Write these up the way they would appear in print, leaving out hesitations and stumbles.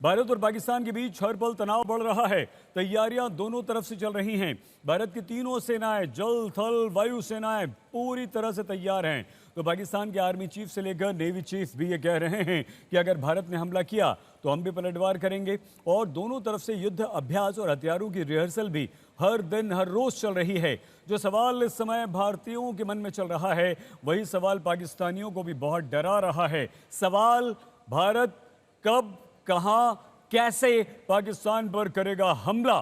भारत और पाकिस्तान के बीच हर पल तनाव बढ़ रहा है। तैयारियां दोनों तरफ से चल रही हैं। भारत की तीनों सेनाएं, जल, थल, वायु सेनाएं पूरी तरह से तैयार हैं। तो पाकिस्तान के आर्मी चीफ से लेकर नेवी चीफ भी ये कह रहे हैं कि अगर भारत ने हमला किया तो हम भी पलटवार करेंगे। और दोनों तरफ से युद्ध अभ्यास और हथियारों की रिहर्सल भी हर दिन हर रोज चल रही है। जो सवाल इस समय भारतीयों के मन में चल रहा है, वही सवाल पाकिस्तानियों को भी बहुत डरा रहा है। सवाल, भारत कब, कहां, कैसे पाकिस्तान पर करेगा हमला?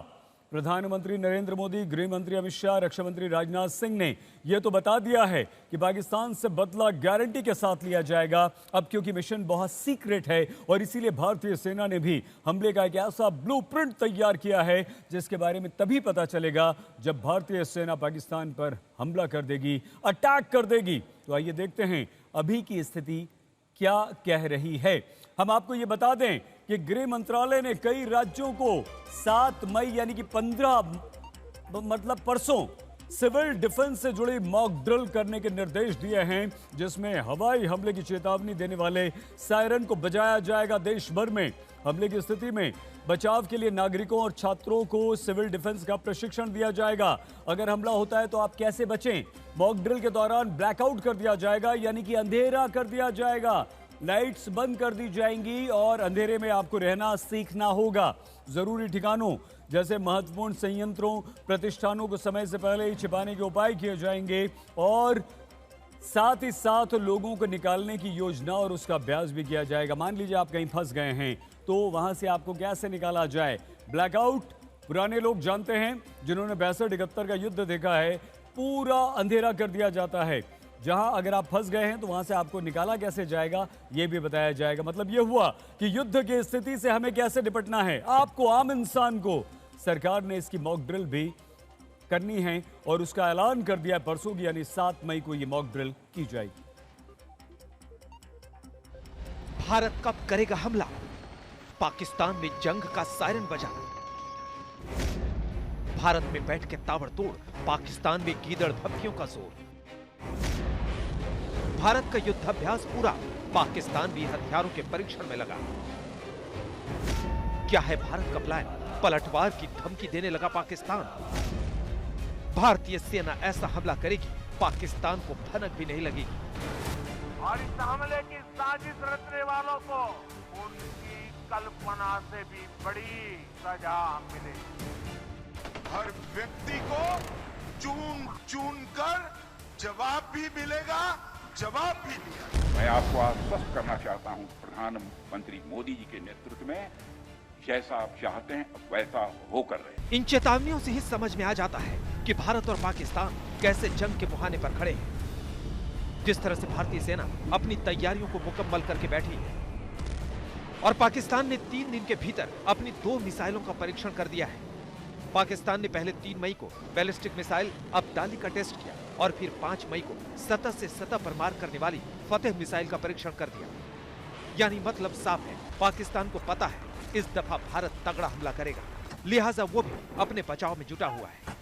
प्रधानमंत्री नरेंद्र मोदी, गृह मंत्री अमित शाह, रक्षा मंत्री राजनाथ सिंह ने यह तो बता दिया है कि पाकिस्तान से बदला गारंटी के साथ लिया जाएगा। अब क्योंकि मिशन बहुत सीक्रेट है और इसीलिए भारतीय सेना ने भी हमले का एक ऐसा ब्लूप्रिंट तैयार किया है जिसके बारे में तभी पता चलेगा जब भारतीय सेना पाकिस्तान पर हमला कर देगी, अटैक कर देगी। तो आइए देखते हैं अभी की स्थिति क्या कह रही है। हम आपको ये बता दें कि गृह मंत्रालय ने कई राज्यों को 7 मई यानी कि 15 मतलब परसों सिविल डिफेंस से जुड़ी मॉक ड्रिल करने के निर्देश दिए हैं, जिसमें हवाई हमले की चेतावनी देने वाले सायरन को बजाया जाएगा। देश भर में हमले की स्थिति में बचाव के लिए नागरिकों और छात्रों को सिविल डिफेंस का प्रशिक्षण दिया जाएगा। अगर हमला होता है तो आप कैसे बचें? मॉक ड्रिल के दौरान ब्लैकआउट कर दिया जाएगा, यानी कि अंधेरा कर दिया जाएगा। लाइट्स बंद कर दी जाएंगी और अंधेरे में आपको रहना सीखना होगा। जरूरी ठिकानों जैसे महत्वपूर्ण संयंत्रों, प्रतिष्ठानों को समय से पहले ही छिपाने के उपाय किए जाएंगे और साथ ही साथ लोगों को निकालने की योजना और उसका अभ्यास भी किया जाएगा। मान लीजिए आप कहीं फंस गए हैं तो वहां से आपको कैसे निकाला जाए। ब्लैकआउट पुराने लोग जानते हैं, जिन्होंने 62-71 का युद्ध देखा है। पूरा अंधेरा कर दिया जाता है। जहां अगर आप फंस गए हैं तो वहां से आपको निकाला कैसे जाएगा यह भी बताया जाएगा। मतलब यह हुआ कि युद्ध की स्थिति से हमें कैसे निपटना है। आपको, आम इंसान को, सरकार ने इसकी मॉक ड्रिल भी करनी है और उसका ऐलान कर दिया परसों की, यानी 7 मई को यह मॉक ड्रिल की जाएगी। भारत कब करेगा हमला? पाकिस्तान में जंग का सायरन बजा। भारत में बैठ के ताबड़तोड़, पाकिस्तान में गीदड़ भभकियों का जोर। भारत का युद्धाभ्यास पूरा, पाकिस्तान भी हथियारों के परीक्षण में लगा। क्या है भारत का प्लान? पलटवार की धमकी देने लगा पाकिस्तान। भारतीय सेना ऐसा हमला करेगी, पाकिस्तान को भनक भी नहीं लगेगी। और इस हमले की साजिश रचने वालों को उनकी कल्पना से भी बड़ी सजा मिलेगी। हर व्यक्ति को चुन चुन कर जवाब भी मिलेगा, जवाब भी दिया। मैं आपको आश्वस्त करना चाहता हूं, प्रधानमंत्री मोदी जी के नेतृत्व में जैसा आप चाहते हैं वैसा हो कर रहे हैं। इन चेतावनियों से ही समझ में आ जाता है कि भारत और पाकिस्तान कैसे जंग के मुहाने पर खड़े हैं। जिस तरह से भारतीय सेना अपनी तैयारियों को मुकम्मल करके बैठी है और पाकिस्तान ने 3 दिन के भीतर अपनी 2 मिसाइलों का परीक्षण कर दिया है। पाकिस्तान ने पहले 3 मई को बैलिस्टिक मिसाइल अब्दाली का टेस्ट किया और फिर 5 मई को सतह से सतह पर मार करने वाली फतेह मिसाइल का परीक्षण कर दिया। यानी मतलब साफ है, पाकिस्तान को पता है इस दफा भारत तगड़ा हमला करेगा, लिहाजा वो भी अपने बचाव में जुटा हुआ है।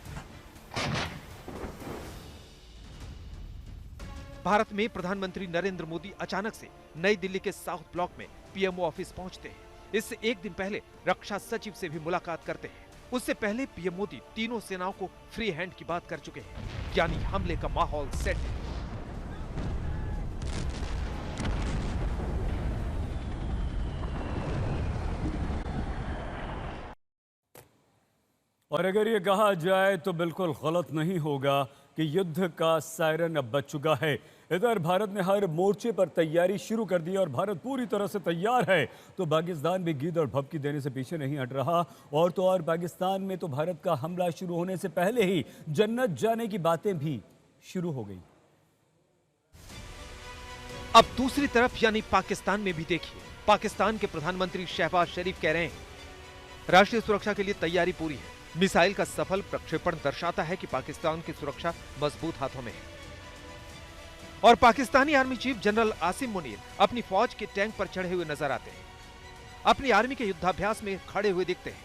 भारत में प्रधानमंत्री नरेंद्र मोदी अचानक से नई दिल्ली के साउथ ब्लॉक में पीएमओ ऑफिस पहुंचते हैं। इससे एक दिन पहले रक्षा सचिव से भी मुलाकात करते हैं। उससे पहले पीएम मोदी तीनों सेनाओं को फ्री हैंड की बात कर चुके हैं, यानी हमले का माहौल सेट है। और अगर ये कहा जाए तो बिल्कुल गलत नहीं होगा कि युद्ध का सायरन अब बज चुका है। इधर भारत ने हर मोर्चे पर तैयारी शुरू कर दी और भारत पूरी तरह से तैयार है, तो पाकिस्तान भी गीदड़ भभकी देने से पीछे नहीं हट रहा। और तो और पाकिस्तान में तो भारत का हमला शुरू होने से पहले ही जन्नत जाने की बातें भी शुरू हो गई। अब दूसरी तरफ यानी पाकिस्तान में भी देखिए, पाकिस्तान के प्रधानमंत्री शहबाज शरीफ कह रहे हैं राष्ट्रीय सुरक्षा के लिए तैयारी पूरी है। मिसाइल का सफल प्रक्षेपण दर्शाता है कि पाकिस्तान की सुरक्षा मजबूत हाथों में है। और Pakistani army chief general Asim Munir अपनी फौज के टैंक पर चढ़े हुए नजर आते हैं, अपनी आर्मी के युद्धाभ्यास में खड़े हुए दिखते हैं।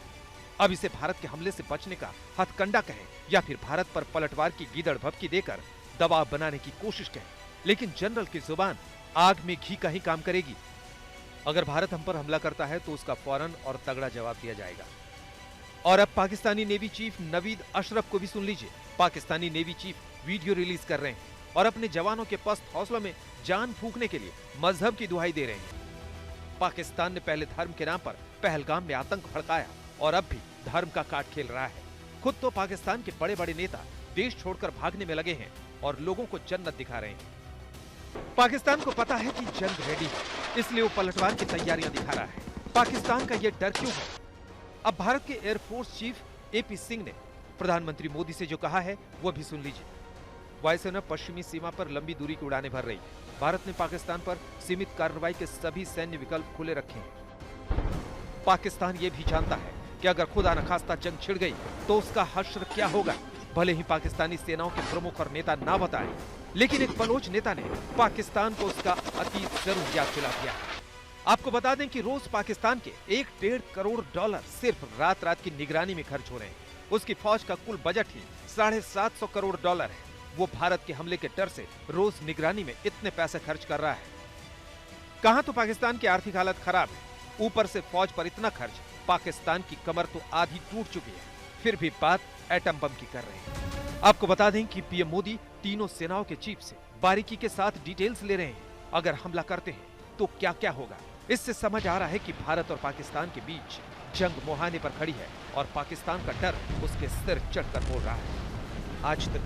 अब इसे भारत के हमले से बचने का हथकंडा कहें या फिर भारत पर पलटवार की गीदड़ भभकी देकर दबाव बनाने की कोशिश कहें, लेकिन जनरल की जुबान आग में घी का ही काम करेगी। अगर भारत हम पर हमला करता है तो उसका फौरन और तगड़ा जवाब दिया जाएगा। और अब पाकिस्तानी नेवी चीफ नवीद अशरफ को भी सुन लीजिए। Pakistani navy chief video release कर रहे हैं और अपने जवानों के पस्त हौसलों में जान फूंकने के लिए मजहब की दुहाई दे रहे हैं। पाकिस्तान ने पहले धर्म के नाम पर पहलगाम में आतंक भड़काया और अब भी धर्म का काट खेल रहा है। खुद तो पाकिस्तान के बड़े बड़े नेता देश छोड़कर भागने में लगे हैं और लोगों को जन्नत दिखा रहे हैं। पाकिस्तान को पता है कि जंग रेडी है, इसलिए वो पलटवार की तैयारियां दिखा रहा है। पाकिस्तान का ये डर क्यों है? अब भारत के एयरफोर्स चीफ एपी सिंह ने प्रधानमंत्री मोदी से जो कहा है वो भी सुन लीजिए। वायुसेना पश्चिमी सीमा पर लंबी दूरी की उड़ानें भर रही है। भारत ने पाकिस्तान पर सीमित कार्रवाई के सभी सैन्य विकल्प खुले रखे हैं। पाकिस्तान ये भी जानता है कि अगर खुदा न खास्ता जंग छिड़ गई तो उसका हश्र क्या होगा। भले ही पाकिस्तानी सेनाओं के प्रमुख और नेता ना बताए, लेकिन एक बलोच नेता ने पाकिस्तान को उसका अतीत जरूर याद दिला दिया। आपको बता दें कि रोज पाकिस्तान के 1.5 करोड़ डॉलर सिर्फ रात रात की निगरानी में खर्च हो रहे हैं। उसकी फौज का कुल बजट ही 750 करोड़ डॉलर है। वो भारत के हमले के डर से रोज निगरानी में इतने पैसे खर्च कर रहा है। कहां तो पाकिस्तान की आर्थिक हालत खराब है, ऊपर से फौज पर इतना खर्च। पाकिस्तान की कमर तो आधी टूट चुकी है, फिर भी बात एटम बम की कर रहे हैं। आपको बता दें कि पीएम मोदी तीनों सेनाओं के चीफ से बारीकी के साथ डिटेल्स ले रहे हैं। अगर हमला करते हैं तो क्या क्या होगा। इससे समझ आ रहा है कि भारत और पाकिस्तान के बीच जंग मुहाने पर खड़ी है और पाकिस्तान का डर उसके सिर चढ़कर बोल रहा है। आज तक